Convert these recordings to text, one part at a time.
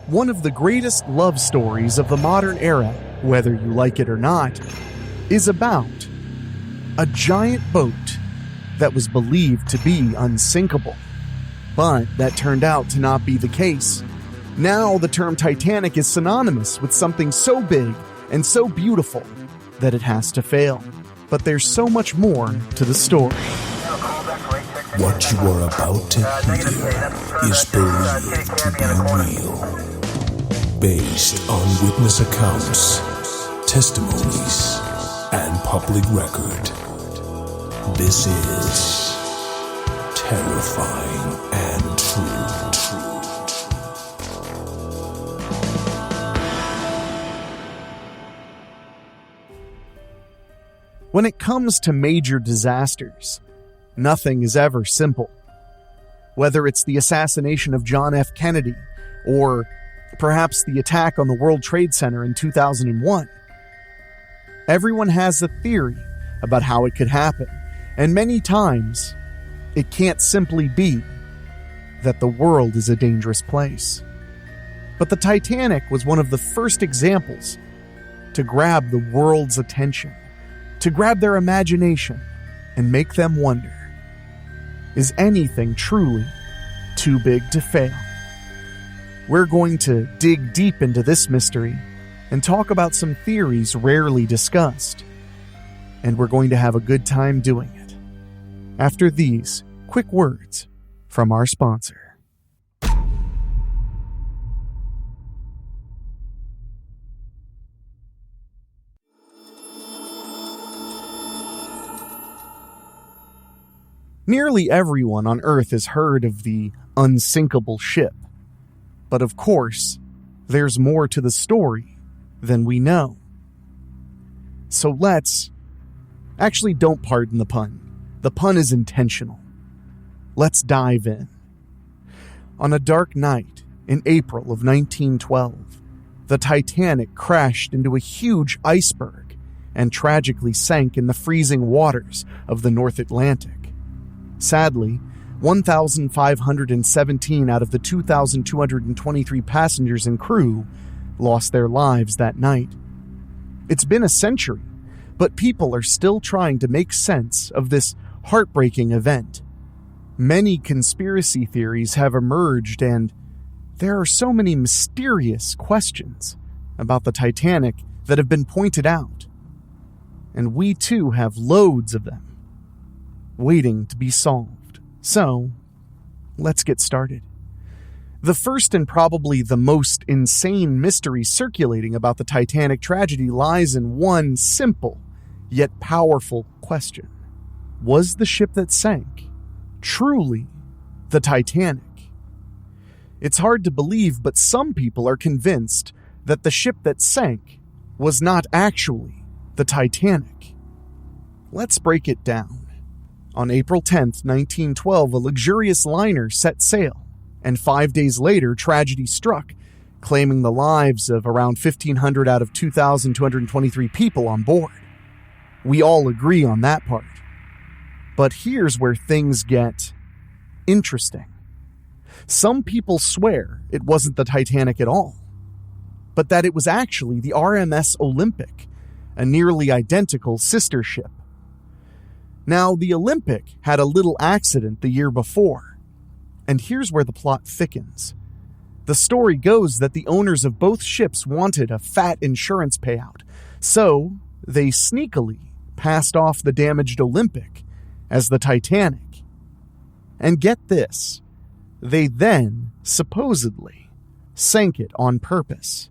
One of the greatest love stories of the modern era, whether you like it or not, is about a giant boat that was believed to be unsinkable, but that turned out to not be the case. Now the term Titanic is synonymous with something so big and so beautiful that it has to fail. But there's so much more to the story. What you are about to hear is believed to be real. Based on witness accounts, testimonies, and public record. This is terrifying and true. When it comes to major disasters, nothing is ever simple. Whether it's the assassination of John F. Kennedy, or perhaps the attack on the World Trade Center in 2001, everyone has a theory about how it could happen, and many times, it can't simply be that the world is a dangerous place. But the Titanic was one of the first examples to grab the world's attention, to grab their imagination and make them wonder, is anything truly too big to fail? We're going to dig deep into this mystery and talk about some theories rarely discussed. And we're going to have a good time doing it. After these quick words from our sponsor. Nearly everyone on Earth has heard of the unsinkable ship. But of course, there's more to the story than we know. So actually, don't pardon the pun. The pun is intentional. Let's dive in. On a dark night in April of 1912, the Titanic crashed into a huge iceberg and tragically sank in the freezing waters of the North Atlantic. Sadly, 1,517 out of the 2,223 passengers and crew lost their lives that night. It's been a century, but people are still trying to make sense of this heartbreaking event. Many conspiracy theories have emerged, and there are so many mysterious questions about the Titanic that have been pointed out. And we too have loads of them waiting to be solved. So, let's get started. The first and probably the most insane mystery circulating about the Titanic tragedy lies in one simple, yet powerful question. Was the ship that sank truly the Titanic? It's hard to believe, but some people are convinced that the ship that sank was not actually the Titanic. Let's break it down. On April 10th, 1912, a luxurious liner set sail, and 5 days later, tragedy struck, claiming the lives of around 1,500 out of 2,223 people on board. We all agree on that part. But here's where things get interesting. Some people swear it wasn't the Titanic at all, but that it was actually the RMS Olympic, a nearly identical sister ship. Now, the Olympic had a little accident the year before, and here's where the plot thickens. The story goes that the owners of both ships wanted a fat insurance payout, so they sneakily passed off the damaged Olympic as the Titanic. And get this, they then, supposedly, sank it on purpose.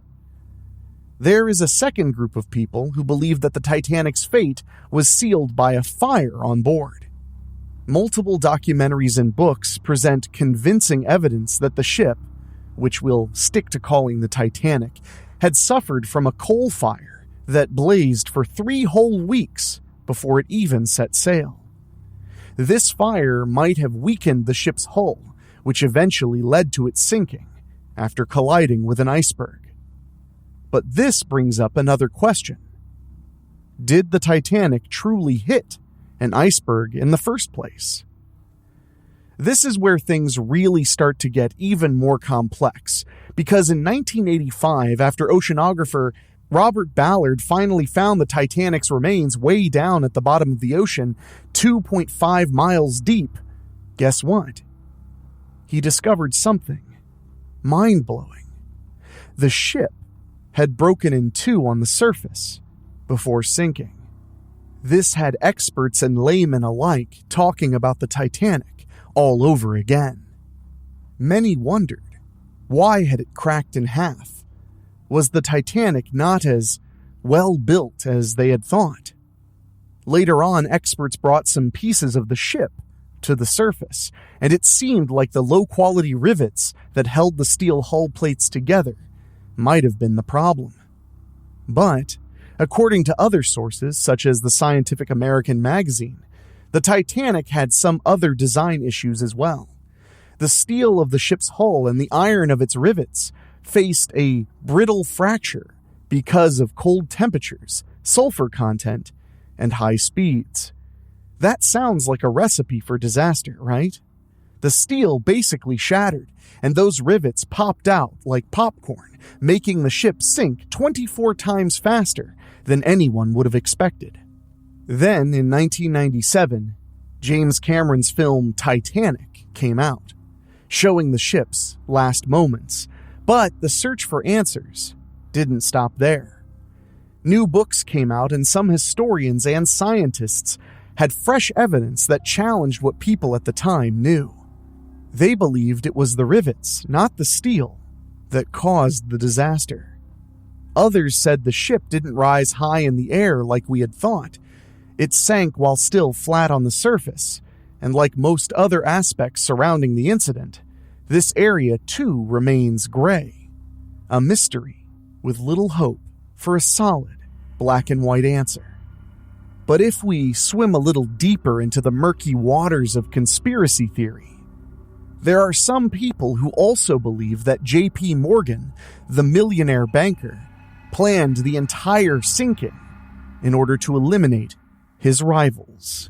There is a second group of people who believe that the Titanic's fate was sealed by a fire on board. Multiple documentaries and books present convincing evidence that the ship, which we'll stick to calling the Titanic, had suffered from a coal fire that blazed for 3 whole weeks before it even set sail. This fire might have weakened the ship's hull, which eventually led to its sinking after colliding with an iceberg. But this brings up another question. Did the Titanic truly hit an iceberg in the first place? This is where things really start to get even more complex, because in 1985, after oceanographer Robert Ballard finally found the Titanic's remains way down at the bottom of the ocean, 2.5 miles deep, guess what? He discovered something mind-blowing. The ship had broken in two on the surface before sinking. This had experts and laymen alike talking about the Titanic all over again. Many wondered, why had it cracked in half? Was the Titanic not as well built as they had thought? Later on, experts brought some pieces of the ship to the surface, and it seemed like the low-quality rivets that held the steel hull plates together might have been the problem. But, according to other sources, such as the Scientific American magazine, the Titanic had some other design issues as well. The steel of the ship's hull and the iron of its rivets faced a brittle fracture because of cold temperatures, sulfur content, and high speeds. That sounds like a recipe for disaster, right? The steel basically shattered, and those rivets popped out like popcorn, making the ship sink 24 times faster than anyone would have expected. Then, in 1997, James Cameron's film Titanic came out, showing the ship's last moments. But the search for answers didn't stop there. New books came out, and some historians and scientists had fresh evidence that challenged what people at the time knew. They believed it was the rivets, not the steel, that caused the disaster. Others said the ship didn't rise high in the air like we had thought. It sank while still flat on the surface, and like most other aspects surrounding the incident, this area too remains gray, a mystery with little hope for a solid black and white answer. But if we swim a little deeper into the murky waters of conspiracy theory, there are some people who also believe that J.P. Morgan, the millionaire banker, planned the entire sinking in order to eliminate his rivals.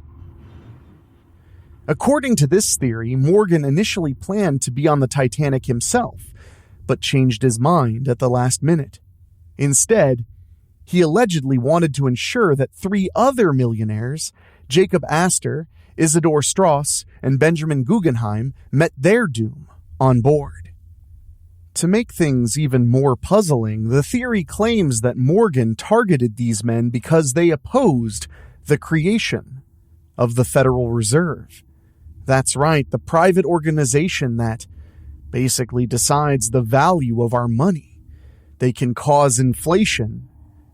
According to this theory, Morgan initially planned to be on the Titanic himself, but changed his mind at the last minute. Instead, he allegedly wanted to ensure that 3 other millionaires, Jacob Astor, Isidor Straus, and Benjamin Guggenheim, met their doom on board. To make things even more puzzling, the theory claims that Morgan targeted these men because they opposed the creation of the Federal Reserve. That's right, the private organization that basically decides the value of our money. They can cause inflation.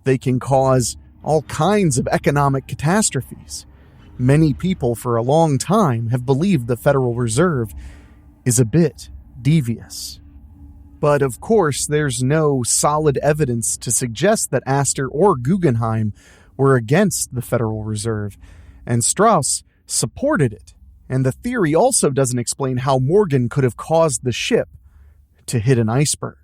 They can cause all kinds of economic catastrophes. Many people for a long time have believed the Federal Reserve is a bit devious. But of course, there's no solid evidence to suggest that Astor or Guggenheim were against the Federal Reserve, and Strauss supported it. And the theory also doesn't explain how Morgan could have caused the ship to hit an iceberg.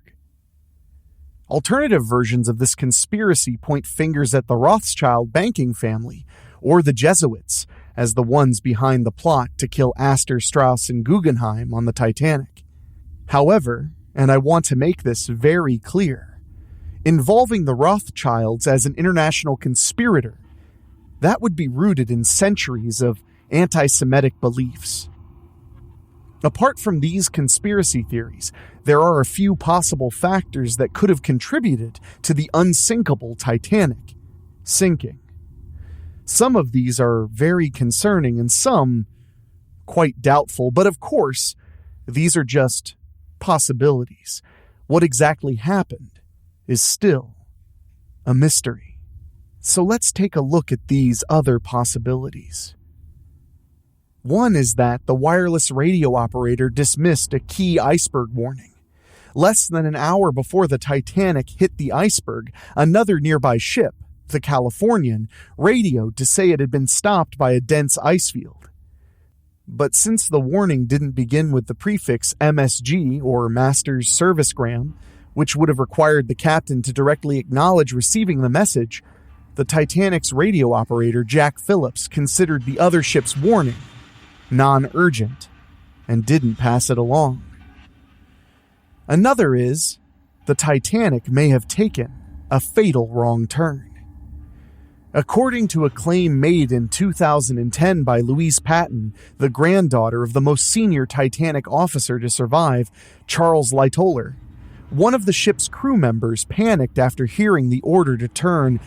Alternative versions of this conspiracy point fingers at the Rothschild banking family, or the Jesuits, as the ones behind the plot to kill Astor, Strauss, and Guggenheim on the Titanic. However, and I want to make this very clear, involving the Rothschilds as an international conspirator, that would be rooted in centuries of anti-Semitic beliefs. Apart from these conspiracy theories, there are a few possible factors that could have contributed to the unsinkable Titanic sinking. Some of these are very concerning and some quite doubtful, but of course, these are just possibilities. What exactly happened is still a mystery. So let's take a look at these other possibilities. One is that the wireless radio operator dismissed a key iceberg warning. Less than an hour before the Titanic hit the iceberg, another nearby ship, the Californian, radioed to say it had been stopped by a dense ice field. But since the warning didn't begin with the prefix MSG, or Master's Servicegram, which would have required the captain to directly acknowledge receiving the message, the Titanic's radio operator, Jack Phillips, considered the other ship's warning non-urgent. and didn't pass it along. Another is, the Titanic may have taken a fatal wrong turn. According to a claim made in 2010 by Louise Patton, the granddaughter of the most senior Titanic officer to survive, Charles Lightoller, one of the ship's crew members panicked after hearing the order to turn,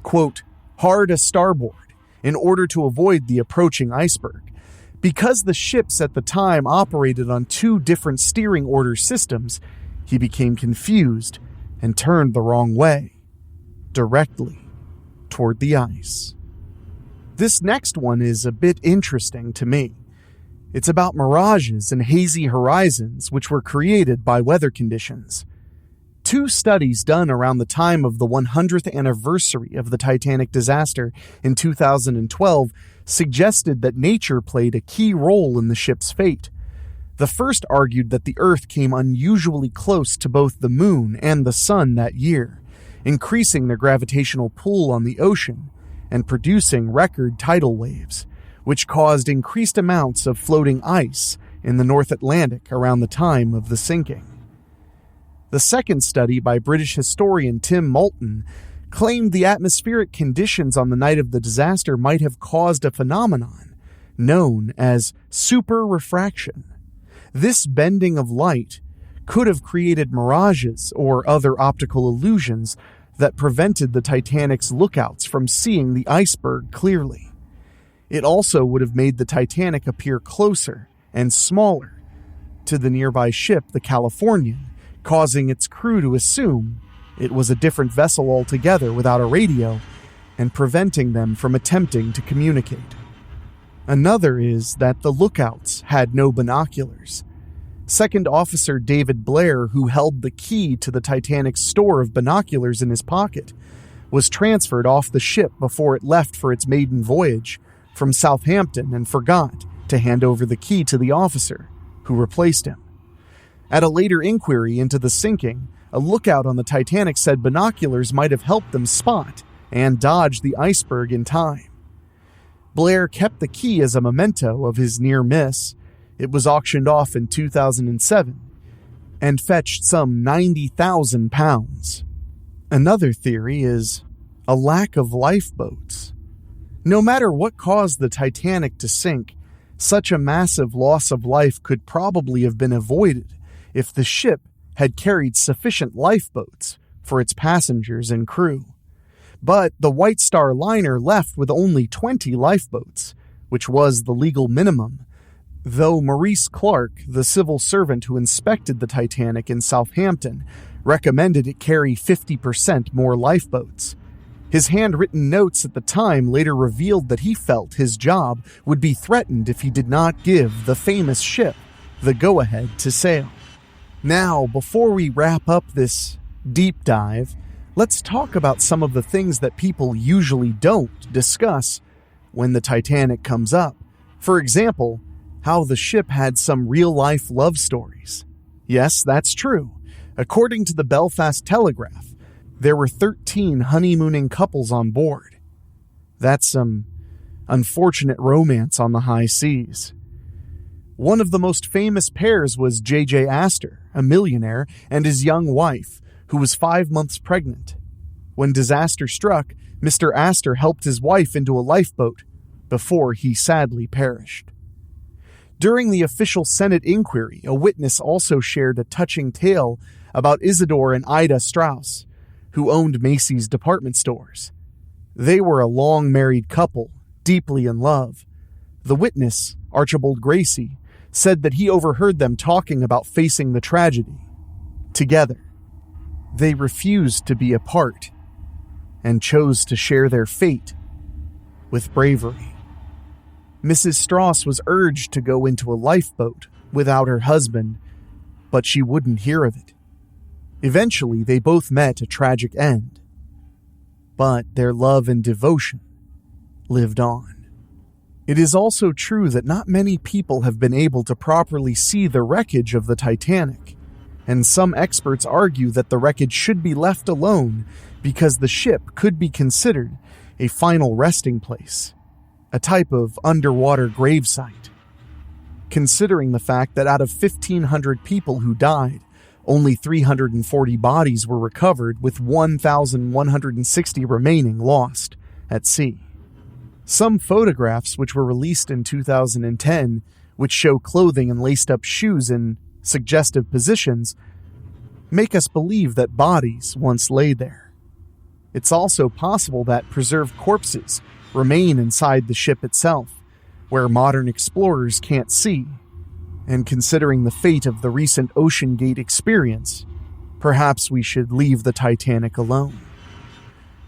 quote, hard a starboard in order to avoid the approaching iceberg. Because the ships at the time operated on two different steering order systems, he became confused and turned the wrong way, directly toward the ice. This next one is a bit interesting to me. It's about mirages and hazy horizons which were created by weather conditions. Two studies done around the time of the 100th anniversary of the Titanic disaster in 2012 suggested that nature played a key role in the ship's fate. The first argued that the Earth came unusually close to both the Moon and the Sun that year, increasing their gravitational pull on the ocean and producing record tidal waves, which caused increased amounts of floating ice in the North Atlantic around the time of the sinking. The second study by British historian Tim Moulton claimed the atmospheric conditions on the night of the disaster might have caused a phenomenon known as superrefraction. This bending of light could have created mirages or other optical illusions that prevented the Titanic's lookouts from seeing the iceberg clearly. It also would have made the Titanic appear closer and smaller to the nearby ship, the Californian, causing its crew to assume it was a different vessel altogether without a radio and preventing them from attempting to communicate. Another is that the lookouts had no binoculars. Second Officer David Blair, who held the key to the Titanic's store of binoculars in his pocket, was transferred off the ship before it left for its maiden voyage from Southampton and forgot to hand over the key to the officer, who replaced him. At a later inquiry into the sinking, a lookout on the Titanic said binoculars might have helped them spot and dodge the iceberg in time. Blair kept the key as a memento of his near miss. It was auctioned off in 2007 and fetched some £90,000. Another theory is a lack of lifeboats. No matter what caused the Titanic to sink, such a massive loss of life could probably have been avoided if the ship had carried sufficient lifeboats for its passengers and crew. But the White Star liner left with only 20 lifeboats, which was the legal minimum, though Maurice Clark, the civil servant who inspected the Titanic in Southampton, recommended it carry 50% more lifeboats. His handwritten notes at the time later revealed that he felt his job would be threatened if he did not give the famous ship the go-ahead to sail. Now, before we wrap up this deep dive, let's talk about some of the things that people usually don't discuss when the Titanic comes up. For example, how the ship had some real-life love stories. Yes, that's true. According to the Belfast Telegraph, there were 13 honeymooning couples on board. That's some unfortunate romance on the high seas. One of the most famous pairs was J.J. Astor, a millionaire, and his young wife, who was 5 months pregnant. When disaster struck, Mr. Astor helped his wife into a lifeboat before he sadly perished. During the official Senate inquiry, a witness also shared a touching tale about Isidore and Ida Strauss, who owned Macy's department stores. They were a long-married couple, deeply in love. The witness, Archibald Gracie, said that he overheard them talking about facing the tragedy together. They refused to be apart and chose to share their fate with bravery. Mrs. Strauss was urged to go into a lifeboat without her husband, but she wouldn't hear of it. Eventually, they both met a tragic end, but their love and devotion lived on. It is also true that not many people have been able to properly see the wreckage of the Titanic, and some experts argue that the wreckage should be left alone because the ship could be considered a final resting place, a type of underwater gravesite. considering the fact that out of 1,500 people who died, only 340 bodies were recovered, with 1,160 remaining lost at sea. Some photographs, which were released in 2010, which show clothing and laced-up shoes in suggestive positions, make us believe that bodies once lay there. It's also possible that preserved corpses remain inside the ship itself, where modern explorers can't see. And considering the fate of the recent OceanGate experience, perhaps we should leave the Titanic alone.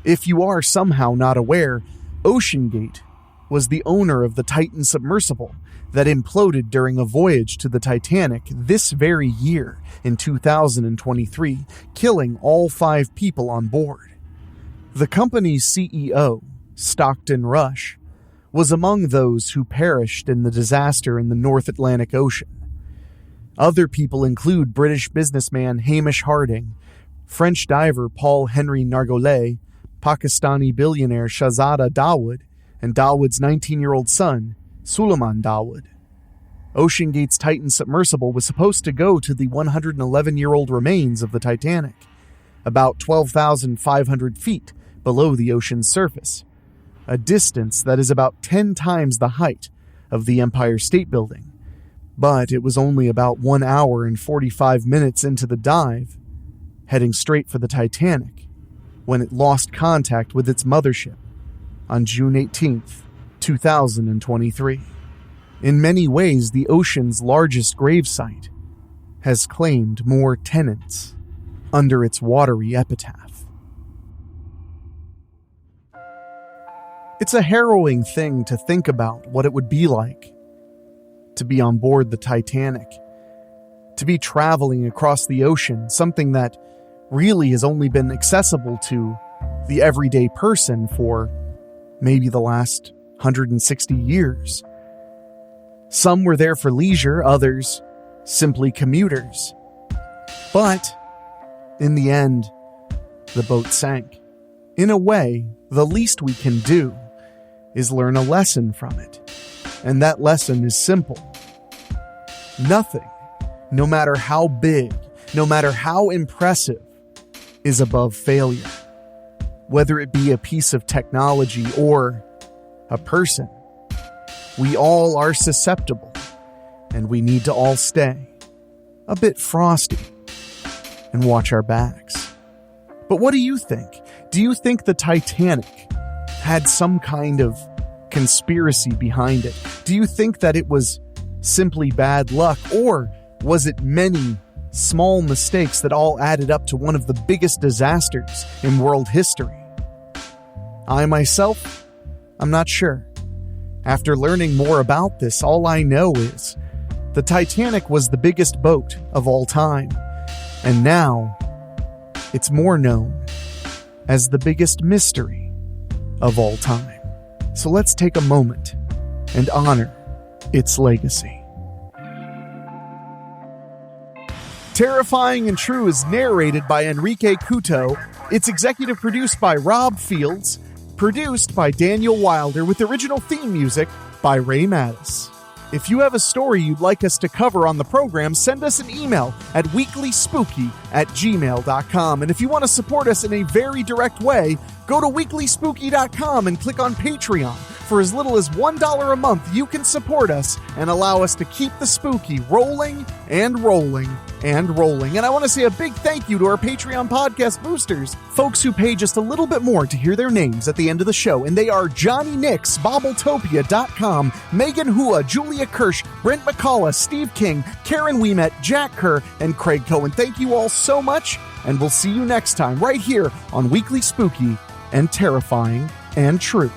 If you are somehow not aware, OceanGate was the owner of the Titan submersible that imploded during a voyage to the Titanic this very year in 2023, killing all 5 people on board. The company's CEO, Stockton Rush, was among those who perished in the disaster in the North Atlantic Ocean. Other people include British businessman Hamish Harding, French diver Paul-Henri Nargeolet, Pakistani billionaire Shahzada Dawood, and Dawood's 19-year-old son, Suleiman Dawood. OceanGate's Titan submersible was supposed to go to the 111-year-old remains of the Titanic, about 12,500 feet below the ocean's surface, a distance that is about 10 times the height of the Empire State Building. But it was only about 1 hour and 45 minutes into the dive, heading straight for the Titanic, when it lost contact with its mothership on June 18th, 2023. In many ways, the ocean's largest gravesite has claimed more tenants under its watery epitaph. It's a harrowing thing to think about what it would be like to be on board the Titanic, to be traveling across the ocean, something that really has only been accessible to the everyday person for maybe the last 160 years. Some were there for leisure, others simply commuters. But in the end, the boat sank. In a way, the least we can do is learn a lesson from it. And that lesson is simple. Nothing, no matter how big, no matter how impressive, is above failure. Whether it be a piece of technology or a person, we all are susceptible, and we need to all stay a bit frosty and watch our backs. But what do you think? Do you think the Titanic had some kind of conspiracy behind it? Do you think that it was simply bad luck, or was it many small mistakes that all added up to one of the biggest disasters in world history? I myself, I'm not sure. After learning more about this, all I know is the Titanic was the biggest boat of all time, and now it's more known as the biggest mystery of all time. So let's take a moment and honor its legacy. Terrifying and True is narrated by Enrique Couto. It's executive produced by Rob Fields, produced by Daniel Wilder, with original theme music by Ray Mattis. If you have a story you'd like us to cover on the program, send us an email at weeklyspooky@gmail.com. And if you want to support us in a very direct way, go to weeklyspooky.com and click on Patreon. For as little as $1 a month, you can support us and allow us to keep the spooky rolling and rolling and rolling. And I want to say a big thank you to our Patreon podcast boosters, folks who pay just a little bit more to hear their names at the end of the show. And they are Johnny Nix, Bobbletopia.com, Megan Hua, Julia Kirsch, Brent McCullough, Steve King, Karen Weemet, Jack Kerr, and Craig Cohen. Thank you all so much, and we'll see you next time right here on Weekly Spooky and Terrifying and True.